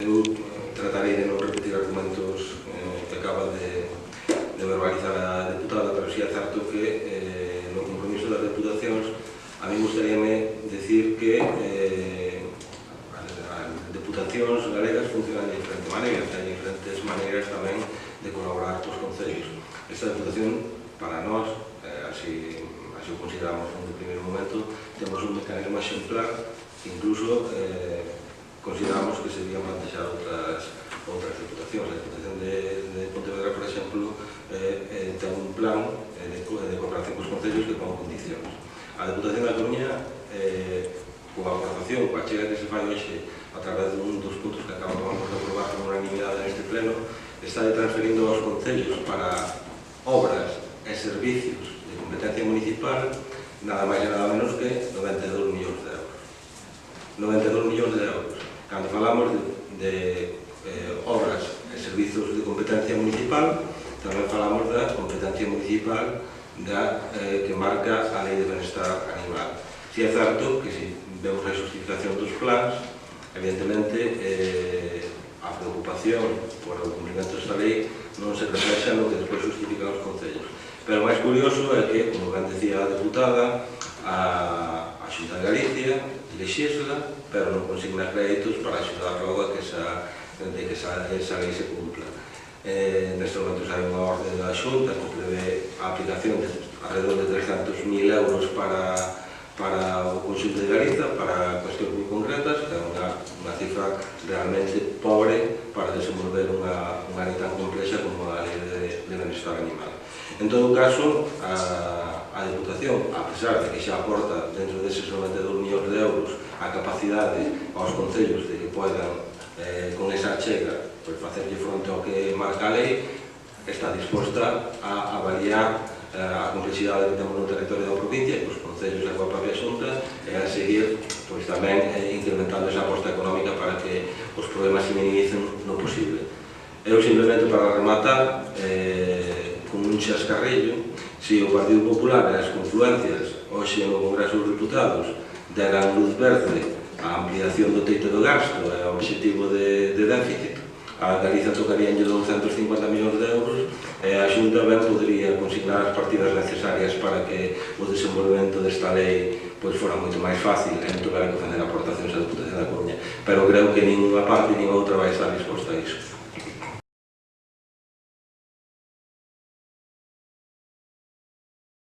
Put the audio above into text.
Eu tratarei de non repetir argumentos que acaba de verbalizar a deputada, pero si é certo que no compromiso das deputacións a mí gustaríame decir que as deputacións galegas funcionan de diferente maneira, ten diferentes maneiras tamén de colaborar cos concellos. Esta deputación, para nós, así o consideramos en un primeiro momento, temos un mecanismo exemplar que incluso consideramos que se debían plantexar outras deputacións. A Deputación de Pontevedra, por exemplo, ten un plan de cooperación cos concellos que pon condicións. A Deputación da Coruña, coa aportación, coa chega que se fai hoxe a través dun dos puntos que acabamos de aprobar con unanimidade neste pleno, está transferindo aos concellos para obras e servicios de competencia municipal nada máis e nada menos que 92 millóns de euros. 92 millóns de euros. Cando falamos de obras e servizos de competencia municipal, tamén falamos da competencia municipal que marca a Lei de Benestar Animal. Si é certo que se vemos a justificación dos plans, evidentemente a preocupación por o cumprimento desta lei non se reflexa no que despois justifican os concellos. Pero o máis curioso é que, como ben decía a deputada, a Xunta de Galicia lexisla, pero non consigna créditos para axudar logo a que esa lei se cumpla. Neste momento hai unha orde da Xunta que prevé a aplicación de alrededor de 300.000 euros para o conxunto de Galiza, para cuestións moi concretas, que é unha cifra realmente pobre para desenvolver unha lei tan complexa como a Lei de Benestar Animal. En todo caso, a Deputación, a pesar de que xa aporta dentro deses 92 millóns de euros a capacidade aos concellos de que poidan, con esa chega, facerlle fronte ao que marca a lei, está disposta a avaliar a complexidade que temos no territorio da provincia e os concellos e coa propia Xunta e a seguir tamén incrementando esa aposta económica para que os problemas se minimicen no posible. Eu simplemente para rematar con un chascarrillo, se o Partido Popular e as confluencias hoxe no Congreso dos Diputados deran luz verde a ampliación do teito do gasto e o obxectivo de déficit, a Galiza tocaríanlle 250 millóns de euros e a Xunta ben podería consignar as partidas necesarias para que o desenvolvemento desta lei fora moito máis fácil e non tuviera que facer aportacións á Deputación da Coruña. Pero creo que nin unha parte nin outra vai estar disposta a iso.